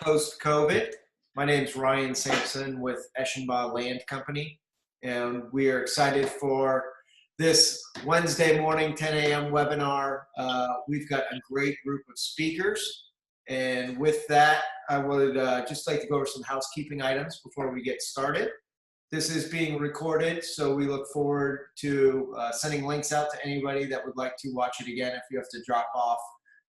post-COVID. My name is Ryan Sampson with Eshenbaugh Land Company, and we are excited for this Wednesday morning 10 a.m. webinar. We've got a great group of speakers, and with that, I would just like to go over some housekeeping items before we get started. This is being recorded, so we look forward to sending links out to anybody that would like to watch it again. If you have to drop off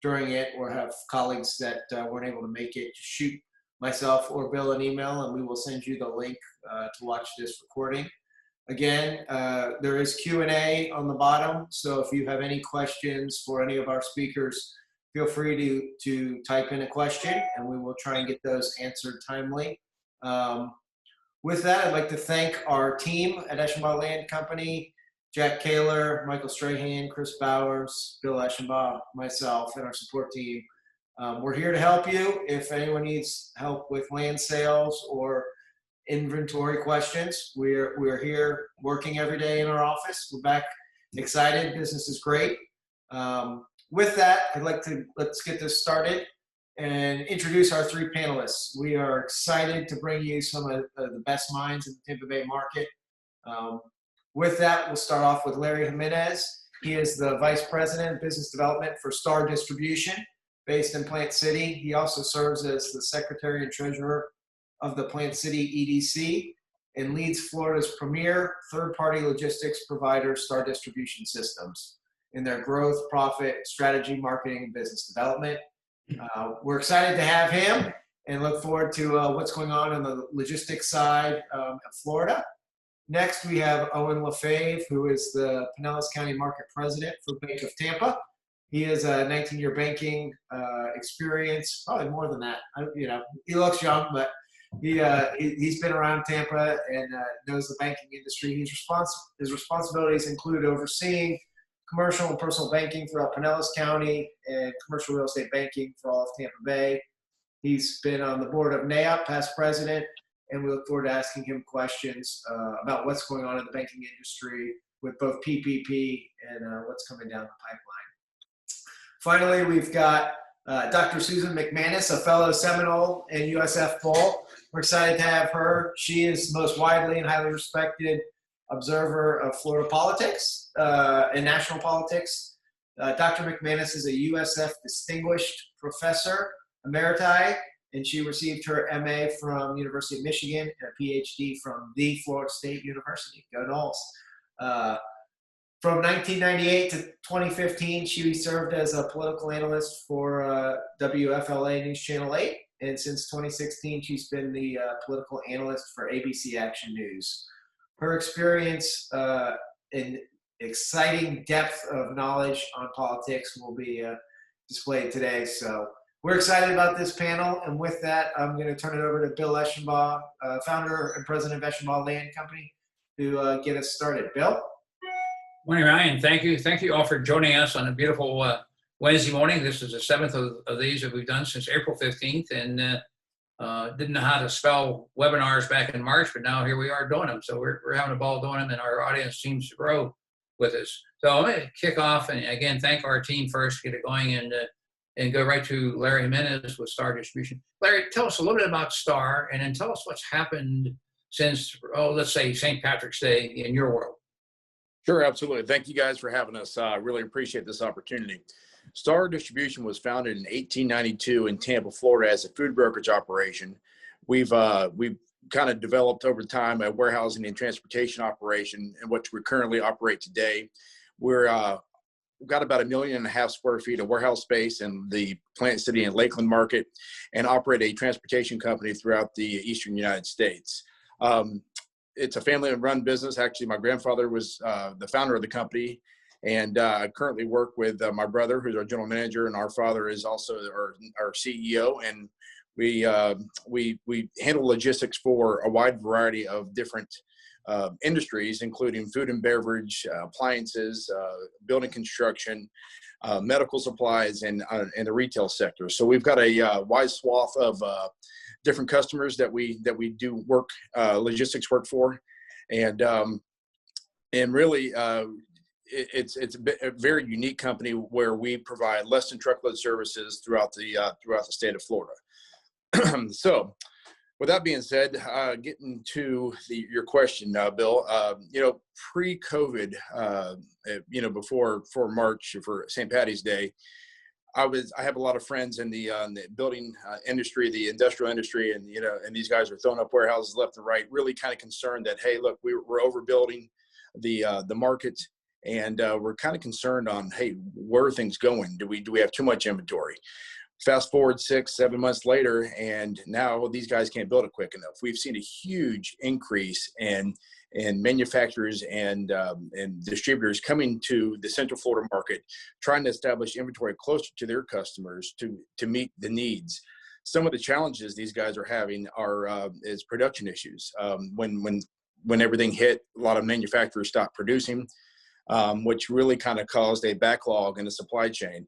during it or have colleagues that weren't able to make it, just shoot myself or Bill an email and we will send you the link to watch this recording. Again, there is Q&A on the bottom, so if you have any questions for any of our speakers, feel free to type in a question and we will try and get those answered timely. With that, I'd like to thank our team at Eshenbaugh Land Company, Jack Kaler, Michael Strahan, Chris Bowers, Bill Eshenbaugh, myself, and our support team. We're here to help you. If anyone needs help with land sales or inventory questions, we're here working every day in our office. We're back excited. Business is great. With that, let's get this started and introduce our three panelists. We are excited to bring you some of the best minds in the Tampa Bay market. With that, we'll start off with Larry Jimenez. He is the Vice President of Business Development for Star Distribution, based in Plant City. He also serves as the Secretary and Treasurer of the Plant City EDC and leads Florida's premier third-party logistics provider, Star Distribution Systems, in their growth, profit, strategy, marketing, and business development. We're excited to have him and look forward to what's going on the logistics side of Florida. Next, we have Owen LaFave, who is the Pinellas County Market President for Bank of Tampa. He has a 19-year banking experience, probably more than that. He looks young, but he's been around Tampa and knows the banking industry. His responsibilities include overseeing commercial and personal banking throughout Pinellas County and commercial real estate banking for all of Tampa Bay. He's been on the board of NAIOP, past president, and we look forward to asking him questions about what's going on in the banking industry with both PPP and what's coming down the pipeline. Finally, we've got Dr. Susan McManus, a fellow Seminole and USF Bull. We're excited to have her. She is the most widely and highly respected observer of Florida politics and national politics. Dr. McManus is a USF Distinguished Professor Emeriti, and she received her MA from University of Michigan and a PhD from the Florida State University. Go Noles. From 1998 to 2015, she served as a political analyst for WFLA News Channel 8, and since 2016, she's been the political analyst for ABC Action News. Her experience and exciting depth of knowledge on politics will be displayed today. So we're excited about this panel, and with that, I'm going to turn it over to Bill Eshenbaugh, founder and president of Eshenbaugh Land Company, to get us started. Bill? Morning, Ryan. Thank you. Thank you all for joining us on a beautiful Wednesday morning. This is the seventh of these that we've done since April 15th, and didn't know how to spell webinars back in March, but now here we are doing them. So we're having a ball doing them, and our audience seems to grow with us. So I'm going to kick off and again thank our team first, get it going, and go right to Larry Jimenez with Star Distribution. Larry, tell us a little bit about Star, and then tell us what's happened since, let's say St. Patrick's Day in your world. Sure, absolutely. Thank you guys for having us. I really appreciate this opportunity. Star Distribution was founded in 1892 in Tampa, Florida as a food brokerage operation. We've kind of developed over time a warehousing and transportation operation in which we currently operate today. We've got about 1.5 million square feet of warehouse space in the Plant City and Lakeland market and operate a transportation company throughout the eastern United States. It's a family-run business. Actually, my grandfather was the founder of the company, and I currently work with my brother, who's our general manager, and our father is also our CEO. And we handle logistics for a wide variety of different industries, including food and beverage, appliances, building construction, medical supplies, and the retail sector. So we've got a wide swath of different customers that we do work logistics work for, and really it's a very unique company where we provide less than truckload services throughout the state of Florida. So with that being said, getting to your question, Bill, pre-COVID, before March for St. Patty's Day, I have a lot of friends in the building industry, the industrial industry, and and these guys are throwing up warehouses left and right, really kind of concerned that, hey, look, we're overbuilding the market, and we're kind of concerned on, hey, where are things going? Do we have too much inventory? Fast forward 6-7 months later, and now these guys can't build it quick enough. We've seen a huge increase in manufacturers and distributors coming to the Central Florida market, trying to establish inventory closer to their customers to meet the needs. Some of the challenges these guys are having is production issues. When everything hit, a lot of manufacturers stopped producing, which really kind of caused a backlog in the supply chain.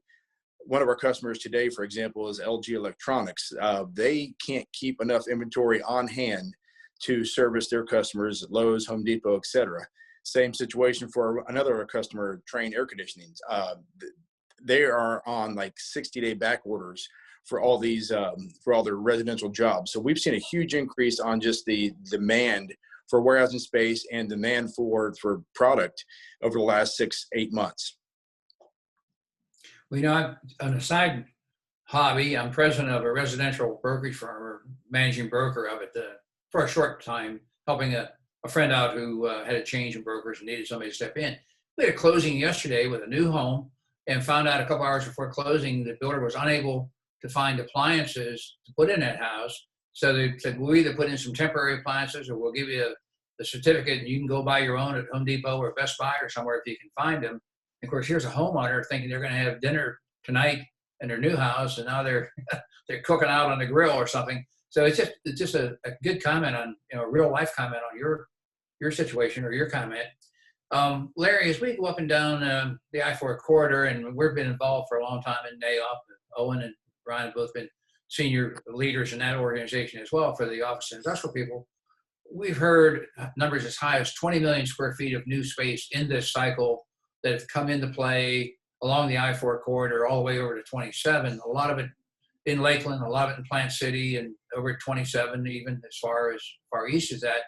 One of our customers today, for example, is LG Electronics. They can't keep enough inventory on hand to service their customers, Lowe's, Home Depot, et cetera. Same situation for another customer, Train Air Conditioning. They are on like 60-day back orders for all these, for all their residential jobs. So we've seen a huge increase on just the demand for warehousing space and demand for product over the last 6-8 months. Well, on a side hobby, I'm president of a residential brokerage firm, or managing broker of it, for a short time, helping a friend out who had a change in brokers and needed somebody to step in. We had a closing yesterday with a new home, and found out a couple hours before closing the builder was unable to find appliances to put in that house. So they said, we'll either put in some temporary appliances, or we'll give you the certificate and you can go buy your own at Home Depot or Best Buy or somewhere if you can find them. Of course, here's a homeowner thinking they're going to have dinner tonight in their new house, and now they're cooking out on the grill or something. So it's just a good comment on, a real life comment on your situation or your comment. Larry, as we go up and down the I-4 corridor, and we've been involved for a long time in NAOP, Owen and Brian have both been senior leaders in that organization as well for the Office of Industrial People. We've heard numbers as high as 20 million square feet of new space in this cycle that have come into play along the I-4 corridor all the way over to 27. A lot of it in Lakeland, a lot of it in Plant City, and over at 27, even as far east as that.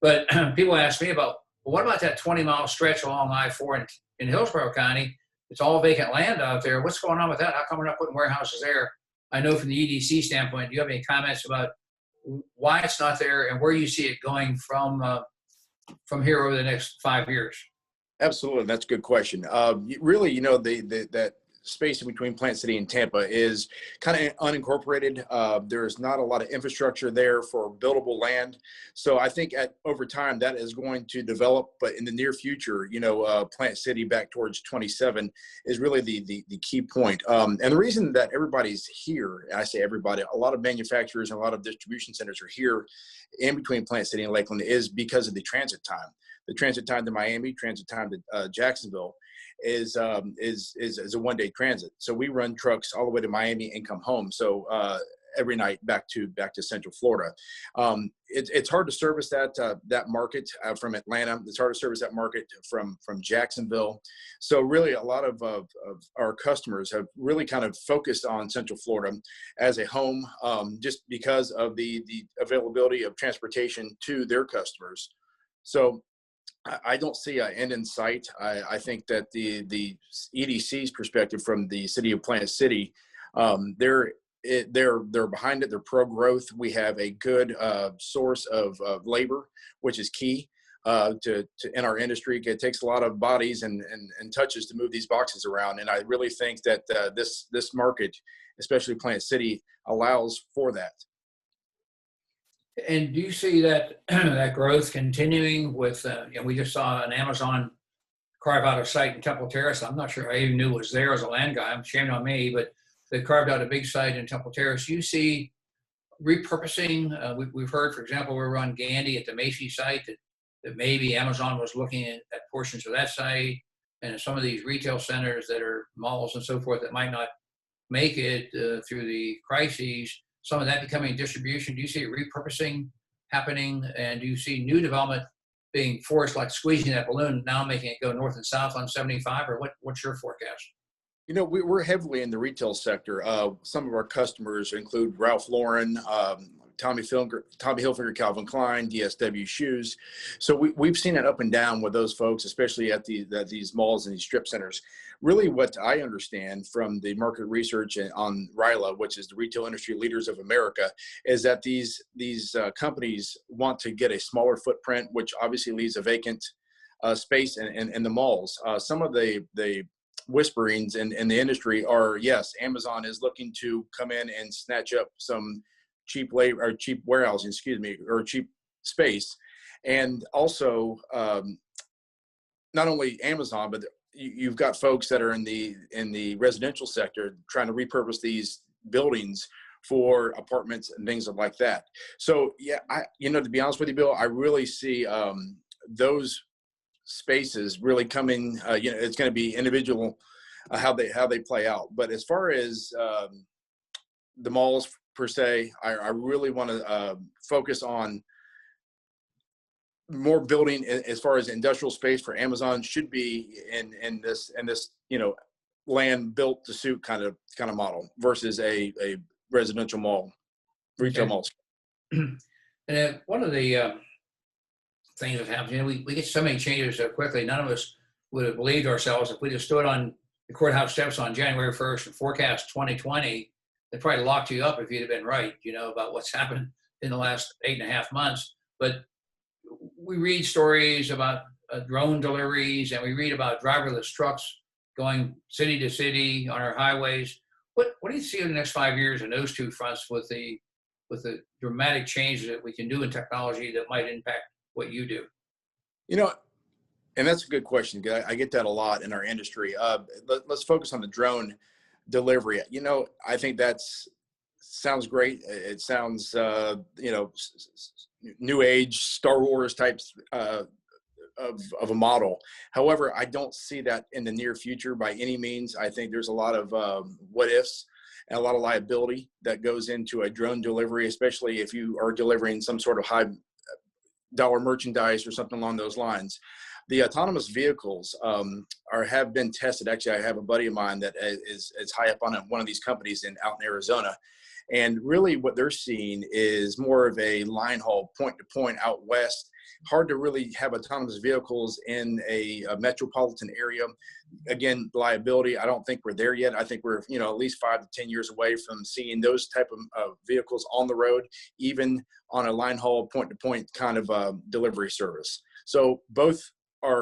But people ask me about, well, what about that 20-mile stretch along I-4 in Hillsborough County? It's all vacant land out there. What's going on with that? How come we're not putting warehouses there? I know from the EDC standpoint, do you have any comments about why it's not there and where you see it going from here over the next 5 years? Absolutely, that's a good question. Really, that space in between Plant City and Tampa is kind of unincorporated. There's not a lot of infrastructure there for buildable land. So I think over time that is going to develop, but in the near future, Plant City back towards 27 is really the key point. And the reason that everybody's here, I say everybody, a lot of manufacturers and a lot of distribution centers are here in between Plant City and Lakeland is because of the transit time. The transit time to Miami, transit time to Jacksonville is a one-day transit. So we run trucks all the way to Miami and come home. So every night back to Central Florida. It's hard to service that market from Atlanta. It's hard to service that market from Jacksonville. So really, a lot of our customers have really kind of focused on Central Florida as a home, just because of the availability of transportation to their customers. So I don't see an end in sight. I think that the EDC's perspective from the city of Plant City, they're behind it. They're pro growth. We have a good source of labor, which is key to in our industry. It takes a lot of bodies and touches to move these boxes around. And I really think that this market, especially Plant City, allows for that. And do you see that that growth continuing with, we just saw an Amazon carve out a site in Temple Terrace. I'm not sure I even knew it was there as a land guy. Shame on me, but they carved out a big site in Temple Terrace. Do you see repurposing? We've heard, for example, we were on Gandy at the Macy's site that maybe Amazon was looking at portions of that site, and some of these retail centers that are malls and so forth that might not make it through the crises. Some of that becoming distribution. Do you see repurposing happening? And do you see new development being forced, like squeezing that balloon, now making it go north and south on 75? Or what's your forecast? You know, we're heavily in the retail sector. Some of our customers include Ralph Lauren, Tommy Hilfiger, Calvin Klein, DSW Shoes. So we've seen it up and down with those folks, especially at these malls and these strip centers. Really, what I understand from the market research on RILA, which is the Retail Industry Leaders of America, is that these companies want to get a smaller footprint, which obviously leaves a vacant space in the malls. Some of the whisperings in the industry are, yes, Amazon is looking to come in and snatch up some cheap labor or cheap warehousing, or cheap space. And also, not only Amazon, but you've got folks that are in the residential sector trying to repurpose these buildings for apartments and things like that. So yeah, to be honest with you, Bill, I really see those spaces really coming. It's going to be individual how they play out. But as far as the malls per se, I really want to focus on more building as far as industrial space for Amazon should be in this land built to suit kind of model versus a residential mall, retail malls. And one of the things that happens, we get so many changes so quickly. None of us would have believed ourselves if we just stood on the courthouse steps on January 1st and forecast 2020. They probably locked you up if you'd have been right, about what's happened in the last 8.5 months. But we read stories about drone deliveries, and we read about driverless trucks going city to city on our highways. What do you see in the next 5 years in those two fronts with the dramatic changes that we can do in technology that might impact what you do? And that's a good question. I get that a lot in our industry. Let's focus on the drone delivery. I think sounds great. It sounds, new age Star Wars types of a model. However, I don't see that in the near future by any means. I think there's a lot of what ifs and a lot of liability that goes into a drone delivery, especially if you are delivering some sort of high dollar merchandise or something along those lines. The autonomous vehicles have been tested. Actually, I have a buddy of mine that is high up on one of these companies out in Arizona. And really what they're seeing is more of a line haul, point to point out west. Hard to really have autonomous vehicles in a metropolitan area. Again, liability, I don't think we're there yet. I think we're, at least 5 to 10 years away from seeing those type of vehicles on the road, even on a line haul, point to point kind of delivery service. So both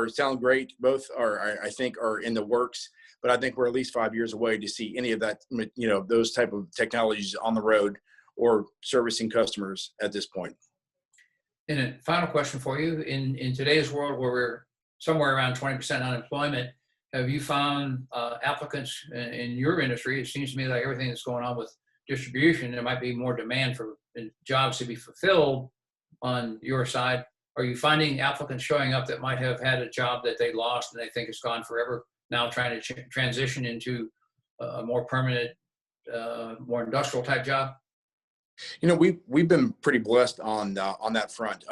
sound great. Both I think are in the works, but I think we're at least 5 years away to see any of that, those type of technologies on the road or servicing customers at this point. And a final question for you. In today's world where we're somewhere around 20% unemployment, have you found applicants in your industry? It seems to me like everything that's going on with distribution, there might be more demand for jobs to be fulfilled on your side. Are you finding applicants showing up that might have had a job that they lost and they think it's gone forever, now trying to transition into a more permanent, more industrial type job? We've been pretty blessed on that front.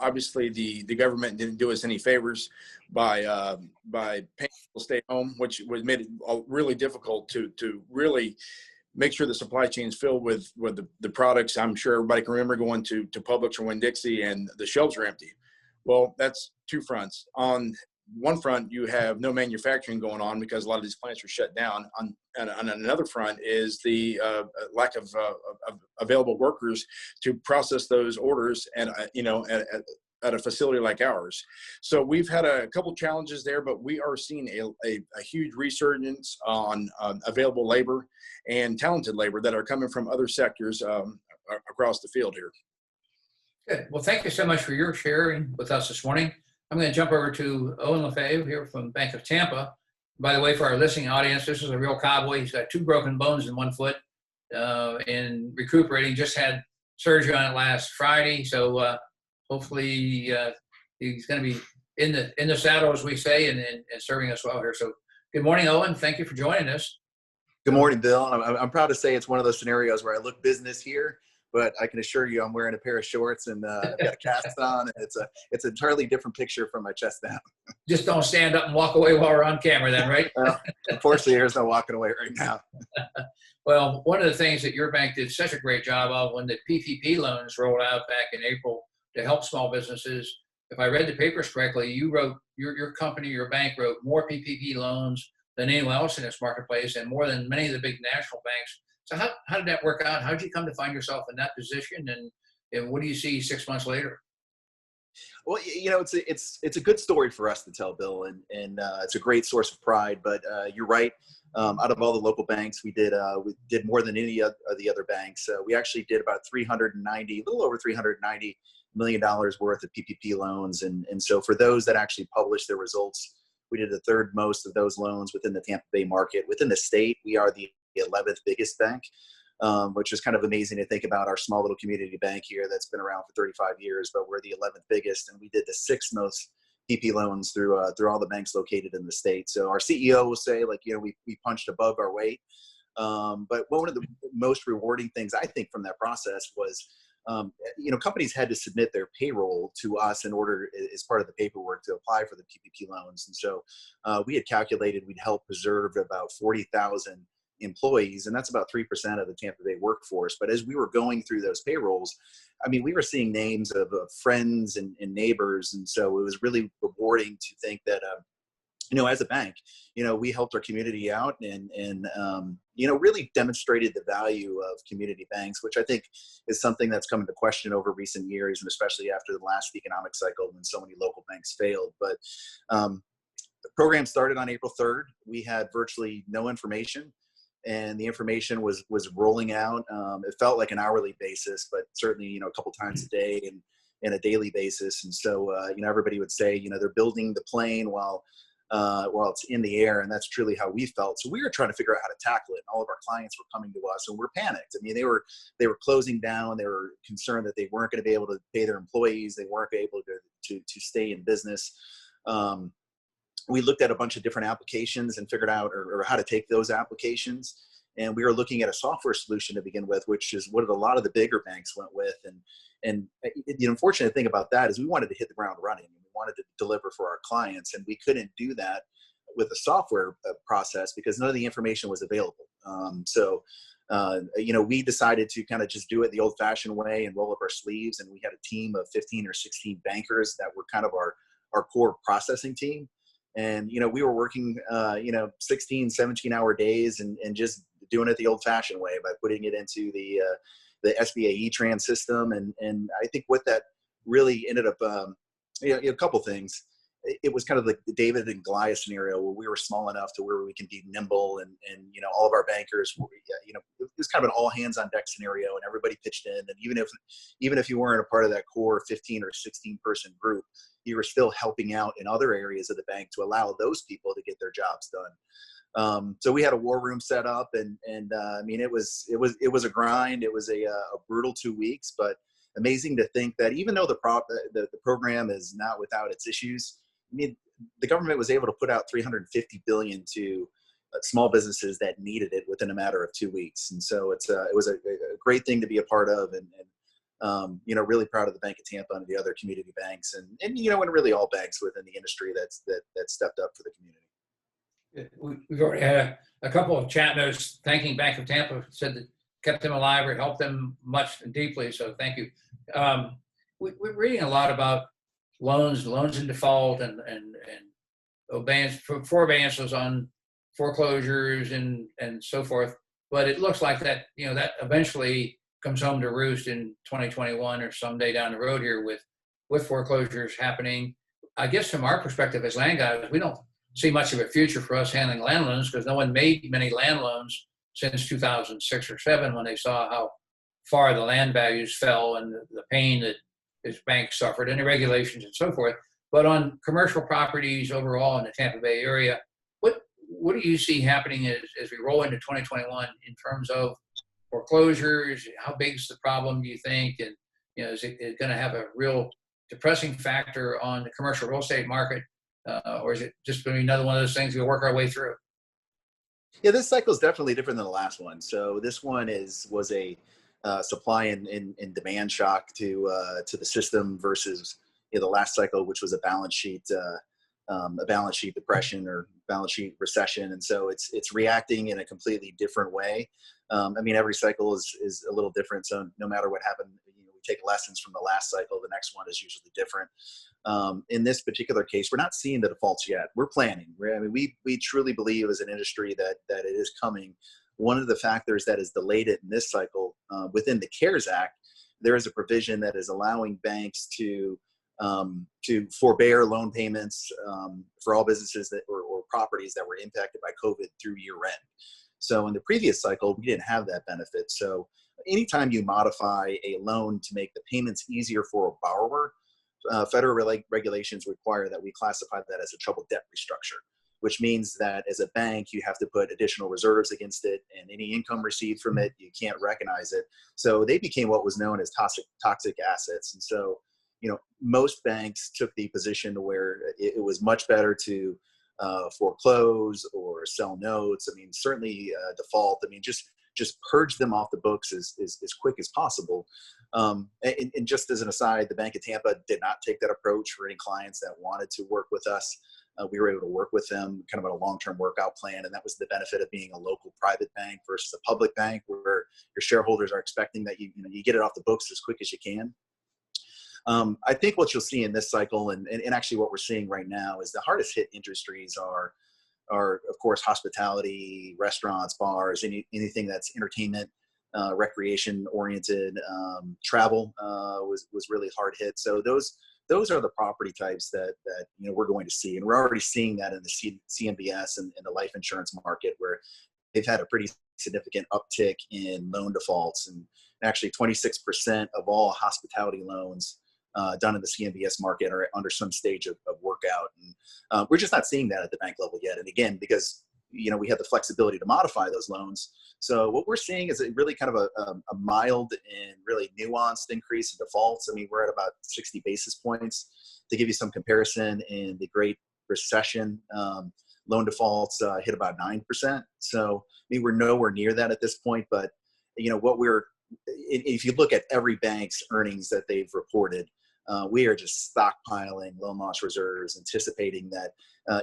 Obviously, the government didn't do us any favors by paying people to stay home, which made it really difficult to really make sure the supply chain is filled with the products. I'm sure everybody can remember going to Publix or Winn-Dixie and the shelves are empty. Well, that's two fronts. On one front, you have no manufacturing going on because a lot of these plants are shut down. On another front is the lack of available workers to process those orders and at a facility like ours. So we've had a couple challenges there, but we are seeing a huge resurgence on available labor and talented labor that are coming from other sectors across the field here. Good. Well, thank you so much for your sharing with us this morning. I'm going to jump over to Owen Lefebvre here from Bank of Tampa. By the way, for our listening audience, this is a real cowboy. He's got 2 broken bones in one foot and recuperating. Just had surgery on it last Friday. So hopefully he's going to be in the saddle, as we say, and serving us well here. So good morning, Owen. Thank you for joining us. Good morning, Bill. I'm proud to say it's one of those scenarios where I look business here, but I can assure you I'm wearing a pair of shorts and I've got a cast on, and it's an entirely different picture from my chest down. Just don't stand up and walk away while we're on camera then, right? Unfortunately, there's no walking away right now. Well, one of the things that your bank did such a great job of when the PPP loans rolled out back in April to help small businesses, if I read the papers correctly, you wrote, your company, your bank wrote more PPP loans than anyone else in this marketplace and more than many of the big national banks. So how did that work out? How did you come to find yourself in that position? And what do you see 6 months later? Well, it's a good story for us to tell, Bill, and it's a great source of pride. But you're right. Out of all the local banks, we did more than any of the other banks. We actually did about a little over $390 million worth of PPP loans, and so for those that actually published their results, we did the third most of those loans within the Tampa Bay market. Within the state, we are the 11th biggest bank. Which is kind of amazing to think about, our small little community bank here that's been around for 35 years, but we're the 11th biggest, and we did the 6th most PP loans through all the banks located in the state. So our CEO will say, like, we punched above our weight. But one of the most rewarding things I think from that process was, companies had to submit their payroll to us in order, as part of the paperwork, to apply for the PPP loans. And so we had calculated we'd help preserve about 40,000 employees, and that's about 3% of the Tampa Bay workforce. But as we were going through those payrolls, I mean, we were seeing names of friends and neighbors, and so it was really rewarding to think that as a bank, we helped our community out and really demonstrated the value of community banks, which I think is something that's come into question over recent years, and especially after the last economic cycle when so many local banks failed. But the program started on April 3rd. We had virtually no information, and the information was rolling out. It felt like an hourly basis, but certainly, a couple times a day and a daily basis. And so, everybody would say, they're building the plane while it's in the air, and that's truly how we felt. So we were trying to figure out how to tackle it, and all of our clients were coming to us, and we're panicked. I mean, they were closing down. They were concerned that they weren't going to be able to pay their employees. They weren't able to stay in business. We looked at a bunch of different applications and figured out or how to take those applications. And we were looking at a software solution to begin with, which is what a lot of the bigger banks went with. And the unfortunate thing about that is we wanted to hit the ground running. We wanted to deliver for our clients, and we couldn't do that with a software process because none of the information was available. We decided to kind of just do it the old-fashioned way and roll up our sleeves. And we had a team of 15 or 16 bankers that were kind of our core processing team. And, we were working, 16, 17-hour days and just doing it the old-fashioned way by putting it into the SBA E-Trans system. And I think what that really ended up, a couple things. It was kind of like the David and Goliath scenario where we were small enough to where we can be nimble and all of our bankers, it was kind of an all hands on deck scenario, and everybody pitched in. And even if you weren't a part of that core 15 or 16 person group, you were still helping out in other areas of the bank to allow those people to get their jobs done. So we had a war room set up, and it was a grind. It was a brutal 2 weeks, but amazing to think that even though the program is not without its issues, the government was able to put out $350 billion to small businesses that needed it within a matter of 2 weeks. And so it was a great thing to be a part of, and really proud of the Bank of Tampa and the other community banks, and really all banks within the industry that stepped up for the community. We've already had a couple of chat notes thanking Bank of Tampa, said that kept them alive or helped them much and deeply. So thank you. We're reading a lot about loans in default and forbearances on foreclosures and so forth. But it looks like that, that eventually comes home to roost in 2021 or someday down the road here with foreclosures happening. I guess from our perspective as land guys, we don't see much of a future for us handling land loans because no one made many land loans since 2006 or 7 when they saw how far the land values fell and the pain that his bank suffered and the regulations and so forth. But on commercial properties overall in the Tampa Bay area, what do you see happening as we roll into 2021 in terms of foreclosures? How big is the problem, do you think? And is it going to have a real depressing factor on the commercial real estate market, or is it just going to be another one of those things we'll work our way through? Yeah, this cycle is definitely different than the last one. So this one was a supply and demand shock to the system versus the last cycle, which was a balance sheet depression or balance sheet recession. And so it's reacting in a completely different way. I mean, every cycle is a little different. So no matter what happened, we take lessons from the last cycle. The next one is usually different. In this particular case, we're not seeing the defaults yet. We're planning. I mean, we truly believe as an industry that it is coming. One of the factors that has delayed it in this cycle, within the CARES Act, there is a provision that is allowing banks to forbear loan payments for all businesses or properties that were impacted by COVID through year end. So in the previous cycle, we didn't have that benefit. So anytime you modify a loan to make the payments easier for a borrower, federal regulations require that we classify that as a troubled debt restructure, which means that as a bank, you have to put additional reserves against it, and any income received from it, you can't recognize it. So they became what was known as toxic assets. And so, most banks took the position to where it was much better to foreclose or sell notes. I mean, certainly default. I mean, just purge them off the books as quick as possible. And just as an aside, the Bank of Tampa did not take that approach for any clients that wanted to work with us. We were able to work with them kind of on a long-term workout plan. And that was the benefit of being a local private bank versus a public bank, where your shareholders are expecting that you get it off the books as quick as you can. I think what you'll see in this cycle, and actually what we're seeing right now, is the hardest hit industries are of course hospitality, restaurants, bars, anything that's entertainment, recreation oriented. Travel was really hard hit. So those are the property types that we're going to see, and we're already seeing that in the CMBS and the life insurance market, where they've had a pretty significant uptick in loan defaults, and actually 26% of all hospitality loans done in the CMBS market are under some stage of workout. And we're just not seeing that at the bank level yet. And again, because we have the flexibility to modify those loans. So what we're seeing is really kind of a mild and really nuanced increase in defaults. I mean, we're at about 60 basis points. To give you some comparison, in the Great Recession, loan defaults hit about 9%. So I mean, we're nowhere near that at this point. But if you look at every bank's earnings that they've reported, we are just stockpiling loan loss reserves, anticipating that,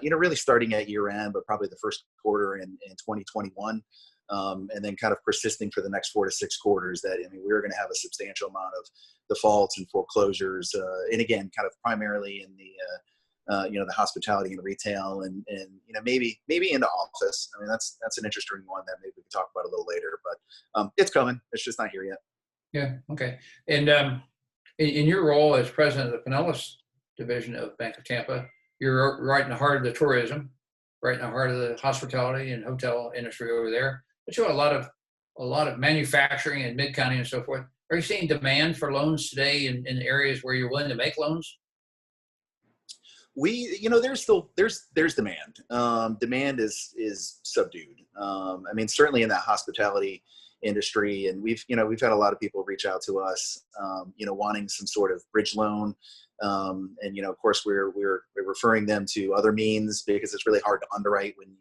really starting at year end, but probably the first quarter in 2021, and then kind of persisting for the next 4 to 6 quarters, that, we're going to have a substantial amount of defaults and foreclosures. And again, kind of primarily in the hospitality and retail, and maybe into office. I mean, that's an interesting one that maybe we can talk about a little later, but it's coming. It's just not here yet. Yeah. Okay. And in your role as president of the Pinellas division of Bank of Tampa, you're right in the heart of the tourism, right in the heart of the hospitality and hotel industry over there. But you have a lot of manufacturing in Mid-County and so forth. Are you seeing demand for loans today in areas where you're willing to make loans? There's demand. Demand is subdued. I mean, certainly in that hospitality industry, and we've had a lot of people reach out to us, wanting some sort of bridge loan, and of course we're referring them to other means, because it's really hard to underwrite when you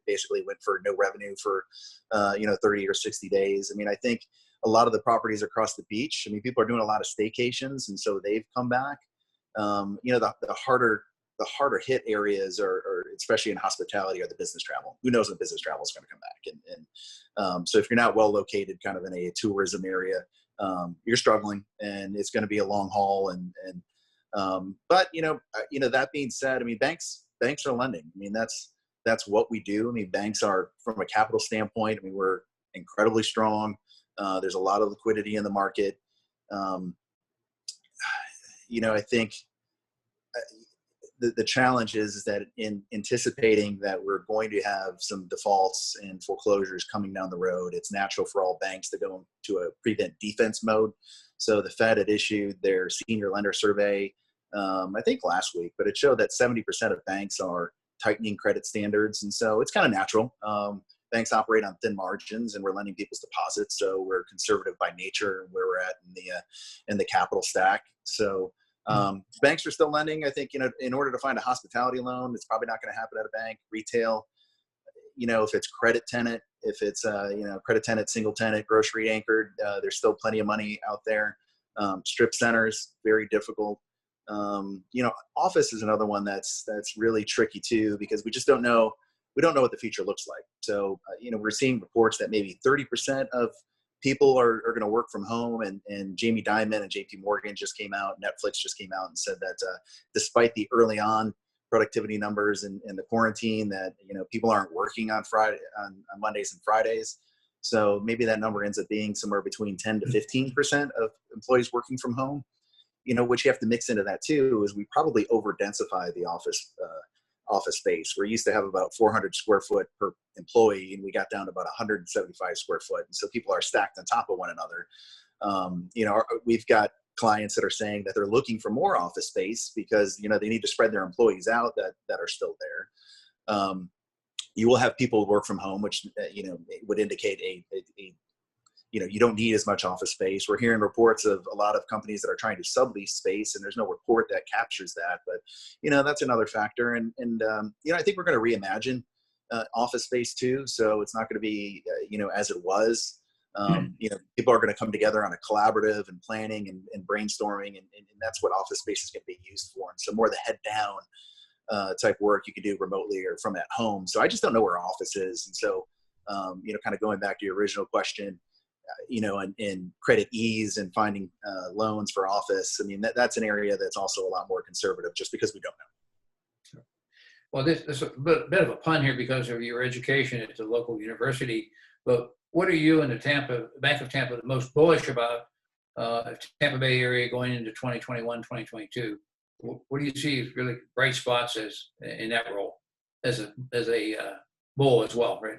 basically went for no revenue for 30 or 60 days. I mean, I think a lot of the properties across the beach, I mean, people are doing a lot of staycations, and so they've come back. The harder hit areas are especially in hospitality, are the business travel. Who knows when business travel is going to come back? And so if you're not well located kind of in a tourism area, you're struggling, and it's going to be a long haul. But that being said, I mean, banks are lending. I mean, that's what we do. I mean, banks are, from a capital standpoint, I mean, we're incredibly strong. There's a lot of liquidity in the market. I think the challenge is that in anticipating that we're going to have some defaults and foreclosures coming down the road, it's natural for all banks to go into a prevent defense mode. So the Fed had issued their senior lender survey, I think last week, but it showed that 70% of banks are tightening credit standards. And so it's kind of natural. Banks operate on thin margins, and we're lending people's deposits. So we're conservative by nature where we're at in the capital stack. So banks are still lending. I think, in order to find a hospitality loan, it's probably not going to happen at a bank. Retail, if it's credit tenant, if it's credit tenant, single tenant, grocery anchored, there's still plenty of money out there. Strip centers, very difficult. Office is another one that's really tricky too, because we just don't know. We don't know what the future looks like. So, we're seeing reports that maybe 30% of people are going to work from home. And Jamie Dimon and JP Morgan just came out, Netflix just came out and said that despite the early on productivity numbers and the quarantine, that, people aren't working on Mondays and Fridays. So maybe that number ends up being somewhere between 10 to 15% of employees working from home. What you have to mix into that too is we probably over densify the office space. We used to have about 400 square foot per employee, and we got down to about 175 square foot. And so people are stacked on top of one another. We've got clients that are saying that they're looking for more office space because, they need to spread their employees out that are still there. You will have people work from home, which, would indicate you don't need as much office space. We're hearing reports of a lot of companies that are trying to sublease space, and there's no report that captures that. But, that's another factor. And I think we're going to reimagine office space too. So it's not going to be, as it was. People are going to come together on a collaborative and planning and brainstorming, and that's what office space is going to be used for. And so more the head down type work you can do remotely or from at home. So I just don't know where office is. And so, kind of going back to your original question, and credit ease and finding loans for office. I mean, that's an area that's also a lot more conservative just because we don't know. Well, this is a bit of a pun here because of your education at the local university. But what are you and the Bank of Tampa the most bullish about Tampa Bay area going into 2021, 2022? What do you see as really bright spots in that role as a bull as well, right?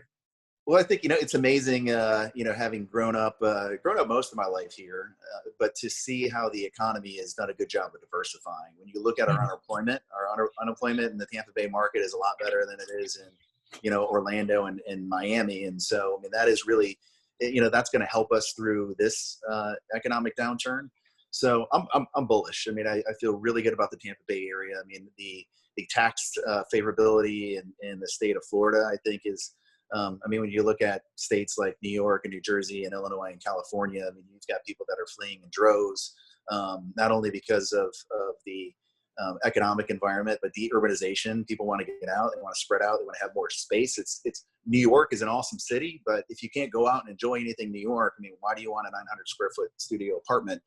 Well, I think, it's amazing, having grown up most of my life here, but to see how the economy has done a good job of diversifying. When you look at our unemployment in the Tampa Bay market is a lot better than it is in, Orlando and Miami. And so, I mean, that is really, that's going to help us through this economic downturn. So I'm bullish. I mean, I feel really good about the Tampa Bay area. I mean, the tax favorability in the state of Florida, I think is, when you look at states like New York and New Jersey and Illinois and California, I mean, you've got people that are fleeing in droves, not only because of the economic environment, but the urbanization. People want to get out, they want to spread out, they want to have more space. It's New York is an awesome city, but if you can't go out and enjoy anything in New York, I mean, why do you want a 900 square foot studio apartment?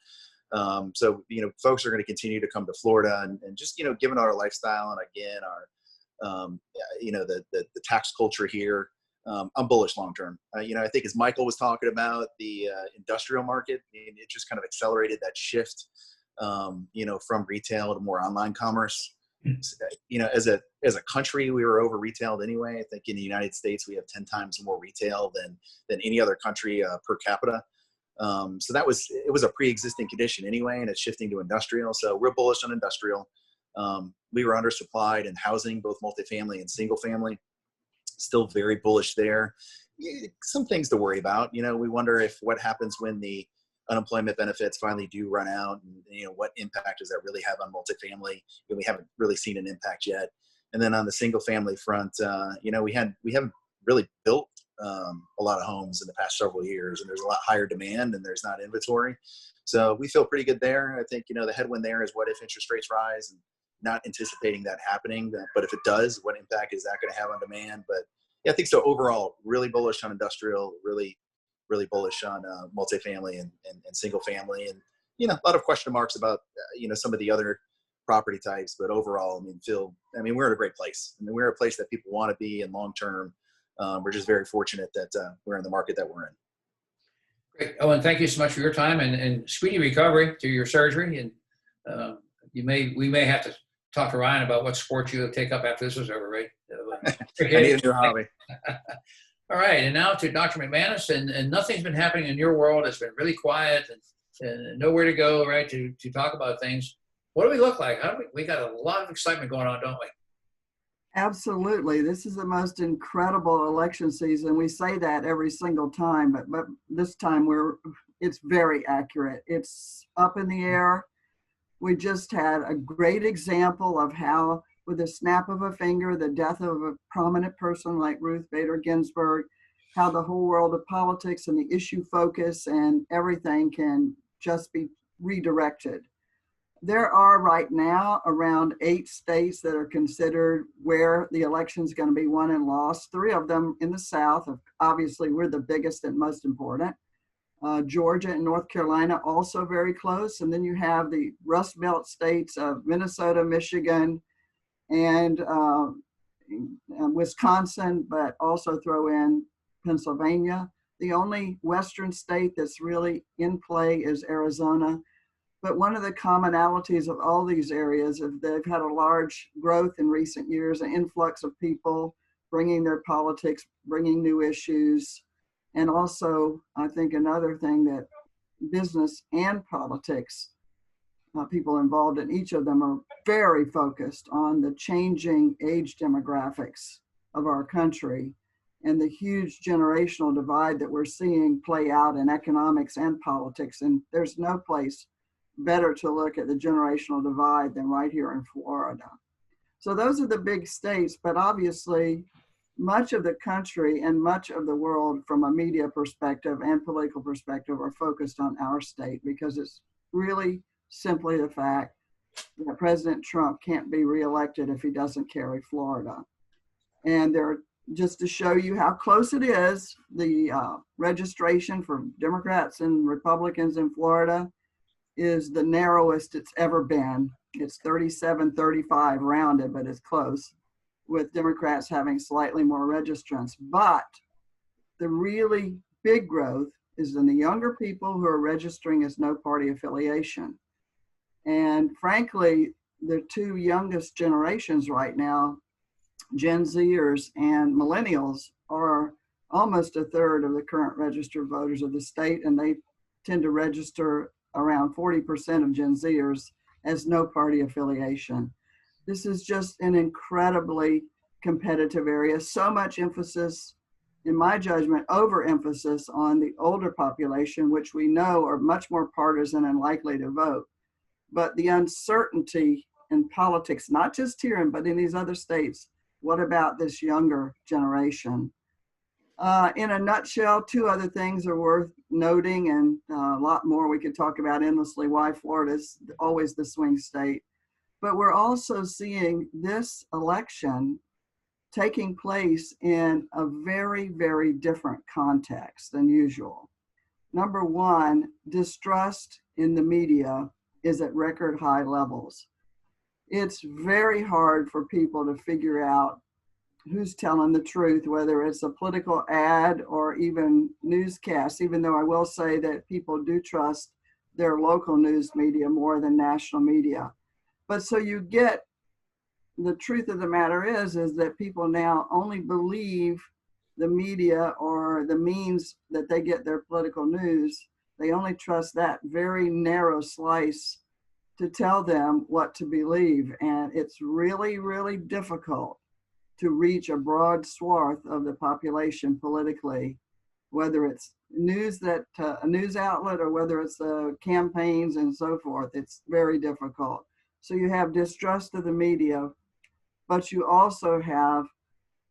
So, folks are going to continue to come to Florida and just, given our lifestyle and again, our, the tax culture here, I'm bullish long term. I think as Michael was talking about the industrial market, it just kind of accelerated that shift, from retail to more online commerce. As a country, we were over retailed anyway. I think in the United States, we have 10 times more retail than any other country per capita. So it was a pre-existing condition anyway, and it's shifting to industrial. So we're bullish on industrial. We were undersupplied in housing, both multifamily and single family. Still very bullish there. Some things to worry about. We wonder what happens when the unemployment benefits finally do run out, and what impact does that really have on multifamily? We haven't really seen an impact yet. And then on the single family front, we haven't really built a lot of homes in the past several years, and there's a lot higher demand and there's not inventory. So we feel pretty good there. I think, the headwind there is what if interest rates rise, and not anticipating that happening. But if it does, what impact is that going to have on demand? But yeah, I think so. Overall, really bullish on industrial, really, really bullish on multifamily and single family. And, a lot of question marks about, some of the other property types. But overall, we're in a great place. We're a place that people want to be in long term. We're just very fortunate that we're in the market that we're in. Great. Owen, thank you so much for your time and speedy recovery to your surgery. And we may have to talk to Ryan about what sports you'll take up after this is over, right? I need a new hobby. All right. And now to Dr. McManus, and nothing's been happening in your world. It's been really quiet and nowhere to go, right, to talk about things. What do we look like? We got a lot of excitement going on, don't we? Absolutely. This is the most incredible election season. We say that every single time, but this time it's very accurate. It's up in the air. We just had a great example of how, with a snap of a finger, the death of a prominent person like Ruth Bader Ginsburg how the whole world of politics and the issue focus and everything can just be redirected. There are right now around 8 states that are considered where the election is going to be won and lost. 3 of them in the South. Obviously, we're the biggest and most important. Georgia and North Carolina also very close. And then you have the Rust Belt states of Minnesota, Michigan, and Wisconsin, but also throw in Pennsylvania. The only Western state that's really in play is Arizona. But one of the commonalities of all these areas is they've had a large growth in recent years, an influx of people bringing their politics, bringing new issues. And also, I think another thing that business and politics, people involved in each of them, are very focused on the changing age demographics of our country and the huge generational divide that we're seeing play out in economics and politics. And there's no place better to look at the generational divide than right here in Florida. So those are the big states, but obviously much of the country and much of the world from a media perspective and political perspective are focused on our state because it's really simply the fact that President Trump can't be reelected if he doesn't carry Florida. And just to show you how close it is, the registration for Democrats and Republicans in Florida is the narrowest it's ever been. It's 37-35 rounded, but it's close, with Democrats having slightly more registrants. But the really big growth is in the younger people who are registering as no party affiliation. And frankly, the 2 youngest generations right now, Gen Zers and millennials, are almost a third of the current registered voters of the state, and they tend to register around 40% of Gen Zers as no party affiliation. This is just an incredibly competitive area. So much emphasis, in my judgment, overemphasis on the older population, which we know are much more partisan and likely to vote. But the uncertainty in politics, not just here, but in these other states, what about this younger generation? In a nutshell, 2 other things are worth noting, and a lot more we could talk about endlessly, why Florida is always the swing state. But we're also seeing this election taking place in a very, very different context than usual. Number one, distrust in the media is at record high levels. It's very hard for people to figure out who's telling the truth, whether it's a political ad or even newscasts, even though I will say that people do trust their local news media more than national media. But so you get, the truth of the matter is that people now only believe the media or the means that they get their political news. They only trust that very narrow slice to tell them what to believe. And it's really, really difficult to reach a broad swath of the population politically, whether it's news that a news outlet or whether it's campaigns and so forth. It's very difficult. So you have distrust of the media, but you also have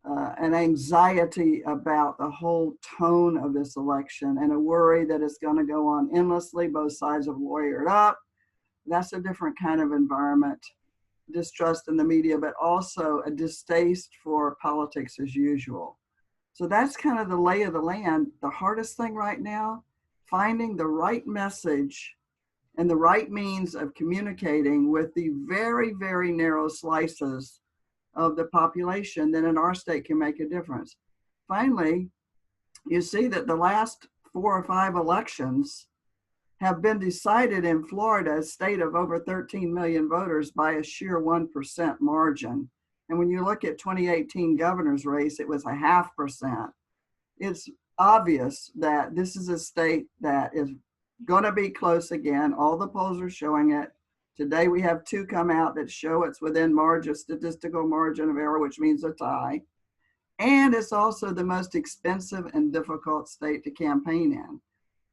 an anxiety about the whole tone of this election and a worry that it's going to go on endlessly. Both sides have lawyered up. That's a different kind of environment. Distrust in the media, but also a distaste for politics as usual. So that's kind of the lay of the land. The hardest thing right now, finding the right message and the right means of communicating with the very, very narrow slices of the population that in our state can make a difference. Finally, you see that the last 4 or 5 elections have been decided in Florida, a state of over 13 million voters, by a sheer 1% margin. And when you look at 2018 governor's race, it was 0.5%. It's obvious that this is a state that is going to be close again. All the polls are showing it. Today we have 2 come out that show it's within statistical margin of error, which means a tie. And it's also the most expensive and difficult state to campaign in.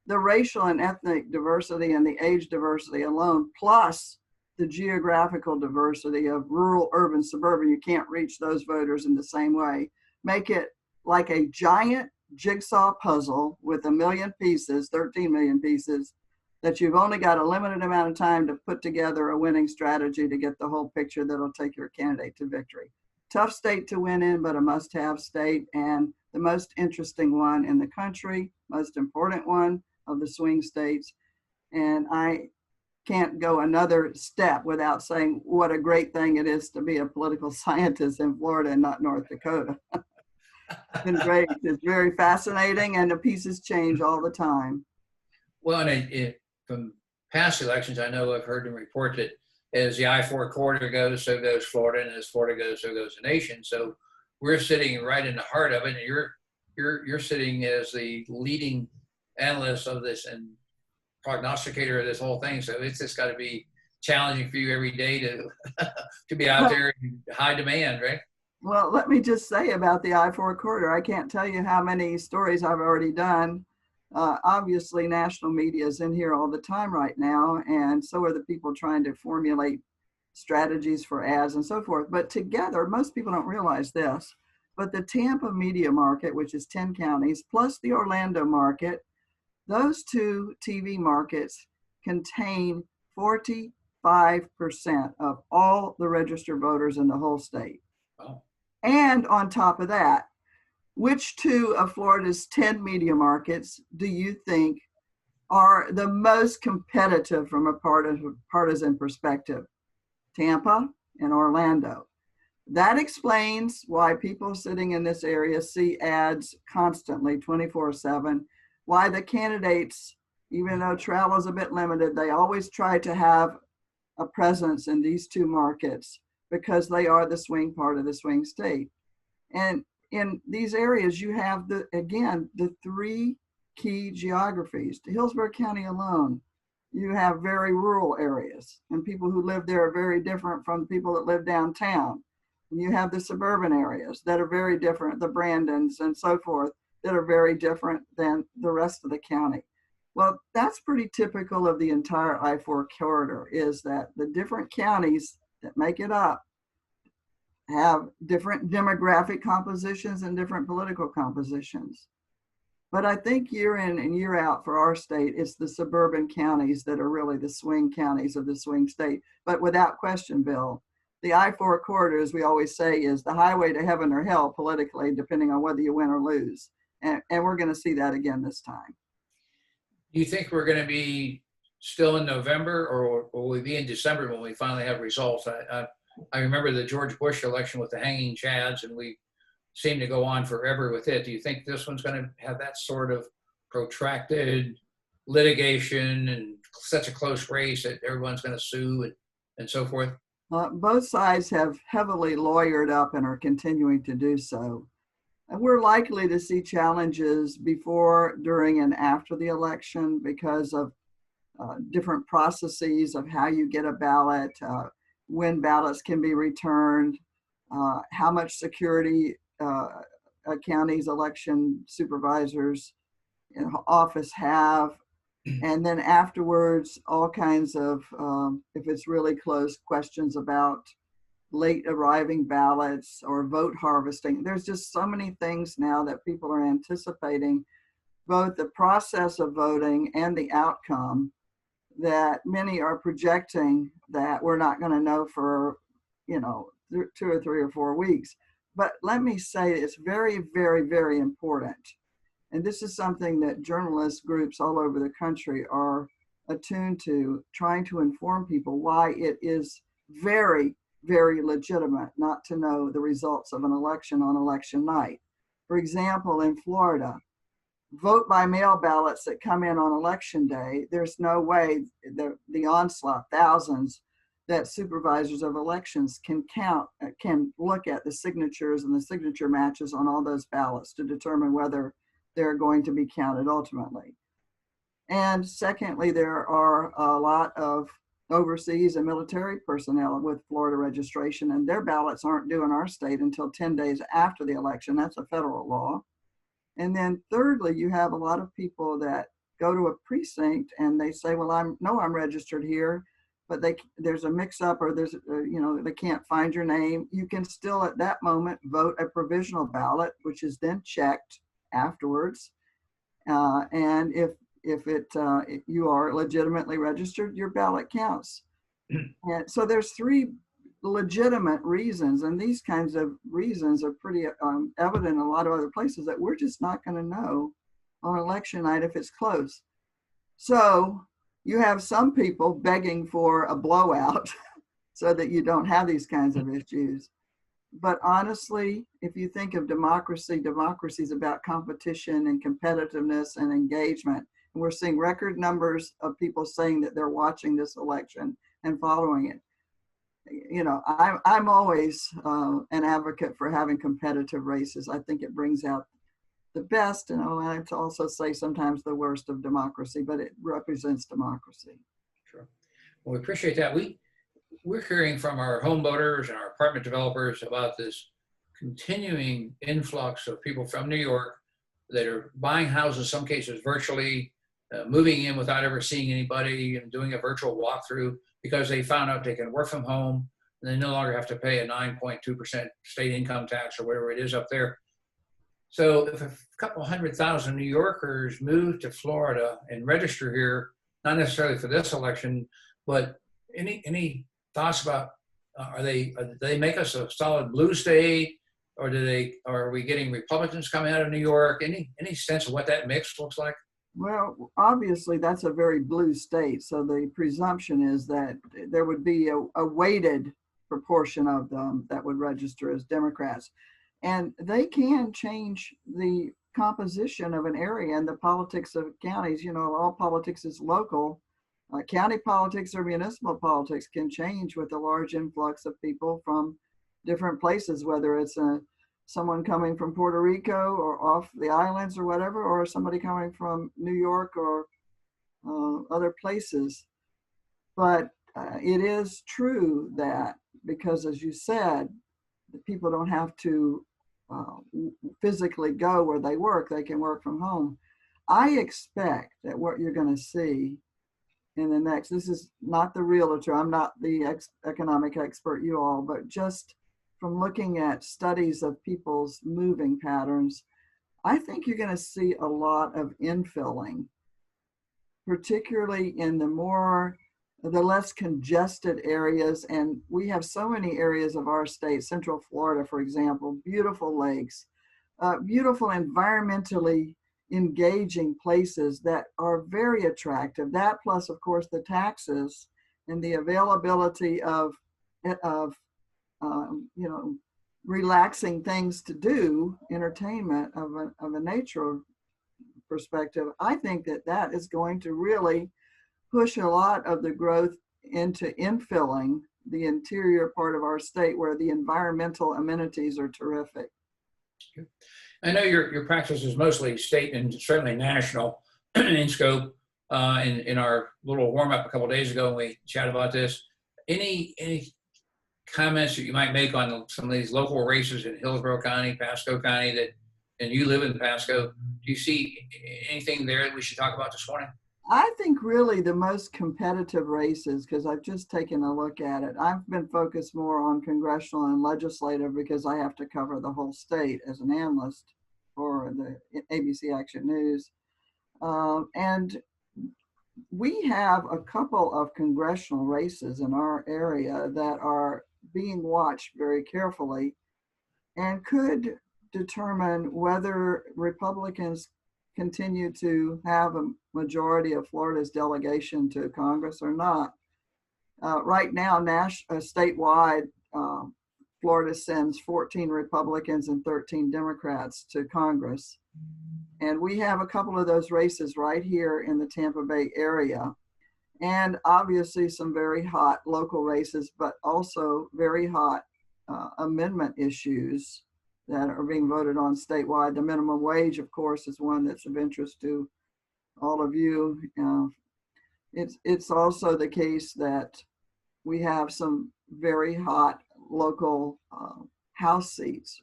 The racial and ethnic diversity and the age diversity alone, plus the geographical diversity of rural, urban, suburban, you can't reach those voters in the same way, make it like a giant jigsaw puzzle with 1 million pieces, 13 million pieces, that you've only got a limited amount of time to put together a winning strategy to get the whole picture that'll take your candidate to victory. Tough state to win in, but a must-have state, and the most interesting one in the country, most important one of the swing states. And I can't go another step without saying what a great thing it is to be a political scientist in Florida and not North Dakota. It's been great. It's very fascinating, and the pieces change all the time. Well, and from past elections, I know I've heard them report that as the I-4 corridor goes, so goes Florida, and as Florida goes, so goes the nation. So we're sitting right in the heart of it, and you're sitting as the leading analyst of this and prognosticator of this whole thing. So it's just got to be challenging for you every day to be out there in high demand, right? Well, let me just say about the I-4 corridor, I can't tell you how many stories I've already done. Obviously, national media is in here all the time right now, and so are the people trying to formulate strategies for ads and so forth. But together, most people don't realize this, but the Tampa media market, which is 10 counties, plus the Orlando market, those two TV markets contain 45% of all the registered voters in the whole state. Wow. And on top of that, which two of Florida's 10 media markets do you think are the most competitive from a partisan perspective? Tampa and Orlando. That explains why people sitting in this area see ads constantly, 24/7, why the candidates, even though travel is a bit limited, they always try to have a presence in these two markets because they are the swing part of the swing state. And in these areas, you have the three key geographies. To Hillsborough County alone, you have very rural areas, and people who live there are very different from people that live downtown. And you have the suburban areas that are very different, the Brandons and so forth, that are very different than the rest of the county. Well, that's pretty typical of the entire I-4 corridor, is that the different counties that make it up have different demographic compositions and different political compositions. But I think year in and year out for our state, it's the suburban counties that are really the swing counties of the swing state. But without question, Bill, the I-4 corridor, as we always say, is the highway to heaven or hell politically, depending on whether you win or lose. And we're going to see that again this time. Do you think we're going to be still in November, or will we be in December when we finally have results? I remember the George Bush election with the hanging chads, and we seemed to go on forever with it. Do you think this one's going to have that sort of protracted litigation and such a close race that everyone's going to sue and so forth? Both sides have heavily lawyered up and are continuing to do so. And we're likely to see challenges before, during, and after the election because of different processes of how you get a ballot, when ballots can be returned, how much security a county's election supervisors in office have. And then afterwards, all kinds of, if it's really close, questions about late arriving ballots or vote harvesting. There's just so many things now that people are anticipating, both the process of voting and the outcome, that many are projecting that we're not going to know for, 2 or 3 or 4 weeks. But let me say it's very, very, very important. And this is something that journalist groups all over the country are attuned to, trying to inform people why it is very, very legitimate not to know the results of an election on election night. For example, in Florida, vote by mail ballots that come in on election day, there's no way the onslaught, thousands, that supervisors of elections can look at the signatures and the signature matches on all those ballots to determine whether they're going to be counted ultimately. And secondly, there are a lot of overseas and military personnel with Florida registration, and their ballots aren't due in our state until 10 days after the election. That's a federal law. And then thirdly, you have a lot of people that go to a precinct and they say, well, I'm registered here, but there's a mix up, or there's, they can't find your name. You can still at that moment vote a provisional ballot, which is then checked afterwards. And if you are legitimately registered, your ballot counts. And so there's three legitimate reasons, and these kinds of reasons are pretty evident in a lot of other places, that we're just not going to know on election night if it's close. So you have some people begging for a blowout so that you don't have these kinds of issues. But honestly, if you think of democracy, democracy is about competition and competitiveness and engagement. And we're seeing record numbers of people saying that they're watching this election and following it. You know, I'm always an advocate for having competitive races. I think it brings out the best, and I have to also say sometimes the worst of democracy, but it represents democracy. Sure. Well, we appreciate that. We're hearing from our home builders and our apartment developers about this continuing influx of people from New York that are buying houses, in some cases virtually, moving in without ever seeing anybody and doing a virtual walkthrough because they found out they can work from home and they no longer have to pay a 9.2% state income tax or whatever it is up there. So if a couple 100,000 New Yorkers move to Florida and register here, not necessarily for this election, but any thoughts about do they make us a solid blue state, or are we getting Republicans coming out of New York? Any sense of what that mix looks like? Well, obviously that's a very blue state. So the presumption is that there would be a weighted proportion of them that would register as Democrats. And they can change the composition of an area and the politics of counties. You know, all politics is local. County politics or municipal politics can change with a large influx of people from different places, whether it's someone coming from Puerto Rico or off the islands or whatever, or somebody coming from New York or other places. But it is true that, because as you said, the people don't have to physically go where they work, they can work from home. I expect that what you're going to see in the next, this is not the realtor, I'm not the economic expert, you all, but just from looking at studies of people's moving patterns, I think you're going to see a lot of infilling, particularly in the less congested areas. And we have so many areas of our state, Central Florida, for example, beautiful lakes, beautiful environmentally engaging places that are very attractive. That plus, of course, the taxes and the availability of relaxing things to do, entertainment of a nature perspective. I think that is going to really push a lot of the growth into infilling the interior part of our state where the environmental amenities are terrific. I know your practice is mostly state and certainly national in scope. In our little warm-up a couple of days ago when we chatted about this, any comments that you might make on some of these local races in Hillsborough County, Pasco County, and you live in Pasco? Do you see anything there that we should talk about this morning? I think really the most competitive races, because I've just taken a look at it, I've been focused more on congressional and legislative because I have to cover the whole state as an analyst for the ABC Action News. And we have a couple of congressional races in our area that are being watched very carefully and could determine whether Republicans continue to have a majority of Florida's delegation to Congress or not. Right now, statewide, Florida sends 14 Republicans and 13 Democrats to Congress. And we have a couple of those races right here in the Tampa Bay area. And obviously some very hot local races, but also very hot amendment issues that are being voted on statewide. The minimum wage, of course, is one that's of interest to all of you. It's also the case that we have some very hot local House seats,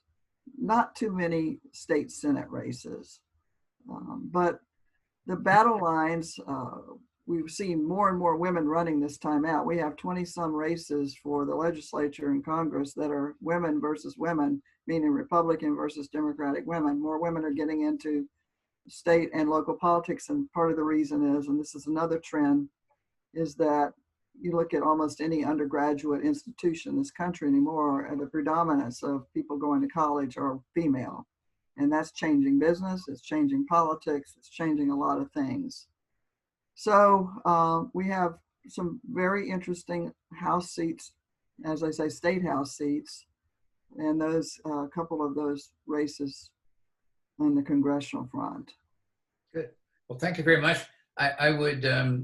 not too many state Senate races. But the battle lines, we've seen more and more women running this time out. We have 20 some races for the legislature and Congress that are women versus women, meaning Republican versus Democratic women. More women are getting into state and local politics, and part of the reason is, and this is another trend, is that you look at almost any undergraduate institution in this country anymore, and the predominance of people going to college are female. And that's changing business, it's changing politics, it's changing a lot of things. So we have some very interesting House seats, as I say, state House seats, and those a couple of those races on the congressional front. Good. Well, thank you very much. I would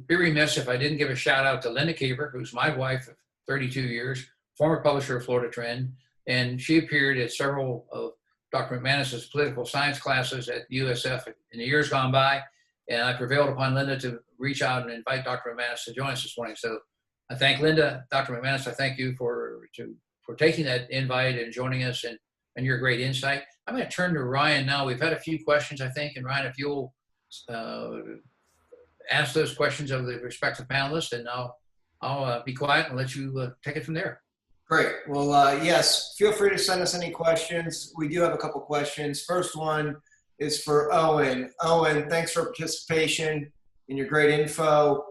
be remiss if I didn't give a shout out to Linda Kaber, who's my wife of 32 years, former publisher of Florida Trend, and she appeared at several of Dr. McManus's political science classes at USF in the years gone by, and I prevailed upon Linda to reach out and invite Dr. McManus to join us this morning. So I thank Linda. Dr. McManus, I thank you for taking that invite and joining us and your great insight. I'm going to turn to Ryan now. We've had a few questions, I think, and Ryan, if you'll ask those questions of the respective panelists, and I'll be quiet and let you take it from there. Great. Well, yes, feel free to send us any questions. We do have a couple questions. First one is for Owen. Owen, thanks for participation and your great info.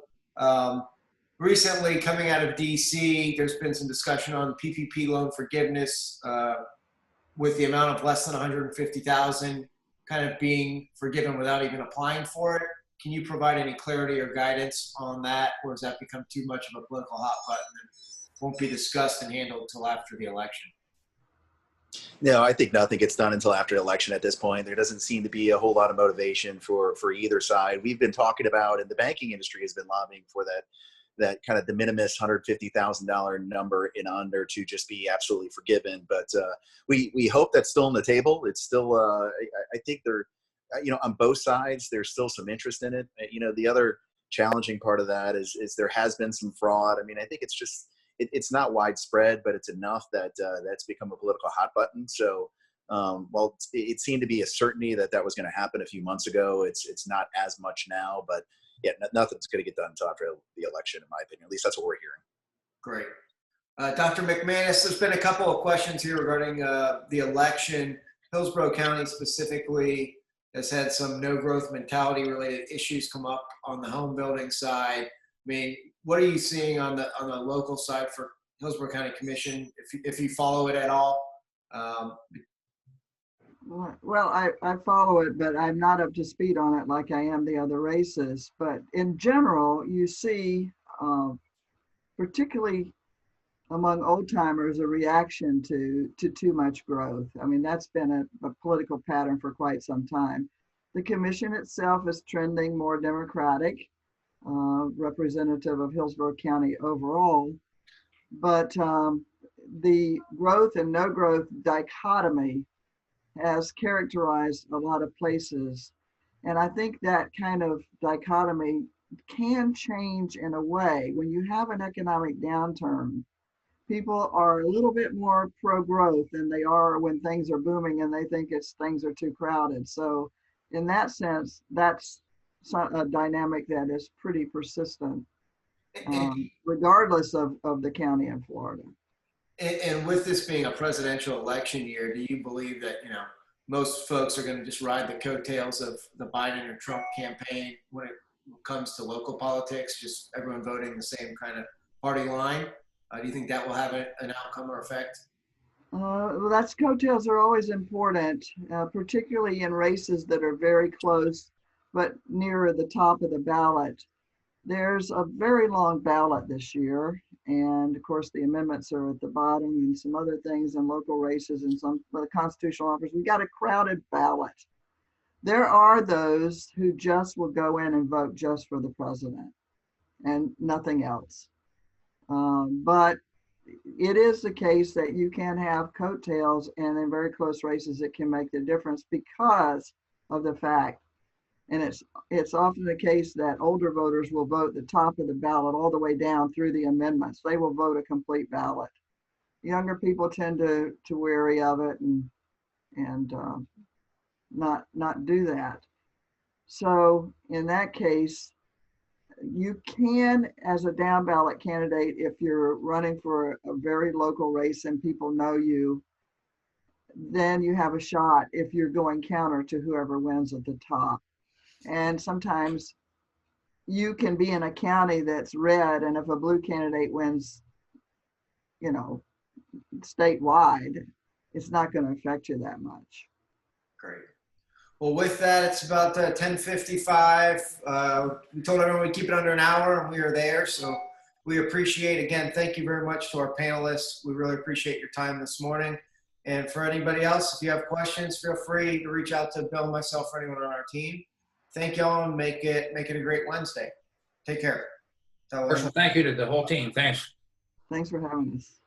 Recently, coming out of DC, there's been some discussion on PPP loan forgiveness with the amount of less than $150,000 kind of being forgiven without even applying for it. Can you provide any clarity or guidance on that, or has that become too much of a political hot button and won't be discussed and handled until after the election? No, I think nothing gets done until after the election at this point. There doesn't seem to be a whole lot of motivation for either side. We've been talking about, and the banking industry has been lobbying for that kind of de minimis $150,000 number and under to just be absolutely forgiven. But we hope that's still on the table. It's still, I think they're, on both sides, there's still some interest in it. The other challenging part of that is there has been some fraud. I mean, I think it's just, it's not widespread, but it's enough that that's become a political hot button. So while it seemed to be a certainty that was going to happen a few months ago, it's not as much now, but yeah, nothing's going to get done until after the election, in my opinion. At least that's what we're hearing. Great. Dr. McManus, there's been a couple of questions here regarding the election. Hillsborough County specifically has had some no growth mentality related issues come up on the home building side. I mean, what are you seeing on the local side for Hillsborough County Commission, if you follow it at all? Well, I follow it, but I'm not up to speed on it like I am the other races. But in general, you see, particularly among old timers, a reaction to too much growth. I mean, that's been a political pattern for quite some time. The commission itself is trending more Democratic, representative of Hillsborough County overall. But the growth and no growth dichotomy has characterized a lot of places. And I think that kind of dichotomy can change in a way. When you have an economic downturn, people are a little bit more pro-growth than they are when things are booming and they think things are too crowded. So in that sense, that's a dynamic that is pretty persistent, regardless of the county in Florida. And with this being a presidential election year, do you believe that, most folks are going to just ride the coattails of the Biden or Trump campaign when it comes to local politics, just everyone voting the same kind of party line? Do you think that will have an outcome or effect? Well, coattails are always important, particularly in races that are very close, but nearer the top of the ballot. There's a very long ballot this year. And of course, the amendments are at the bottom and some other things in local races and some of the constitutional office. We got a crowded ballot. There are those who just will go in and vote just for the president and nothing else. But it is the case that you can have coattails, and in very close races, it can make the difference because of the fact, and it's often the case that older voters will vote the top of the ballot all the way down through the amendments. They will vote a complete ballot. Younger people tend to wary of it and not do that. So in that case, you can, as a down ballot candidate, if you're running for a very local race and people know you, then you have a shot if you're going counter to whoever wins at the top. And sometimes you can be in a county that's red, and if a blue candidate wins, you know, statewide, it's not going to affect you that much. Great. Well, with that, it's about 10:55. We told everyone we'd keep it under an hour, and we are there. So we appreciate, again, thank you very much to our panelists. We really appreciate your time this morning. And for anybody else, if you have questions, feel free to reach out to Bill, myself, or anyone on our team. Thank y'all, and make it a great Wednesday. Take care. Personal thank you to the whole team. Thanks. Thanks for having us.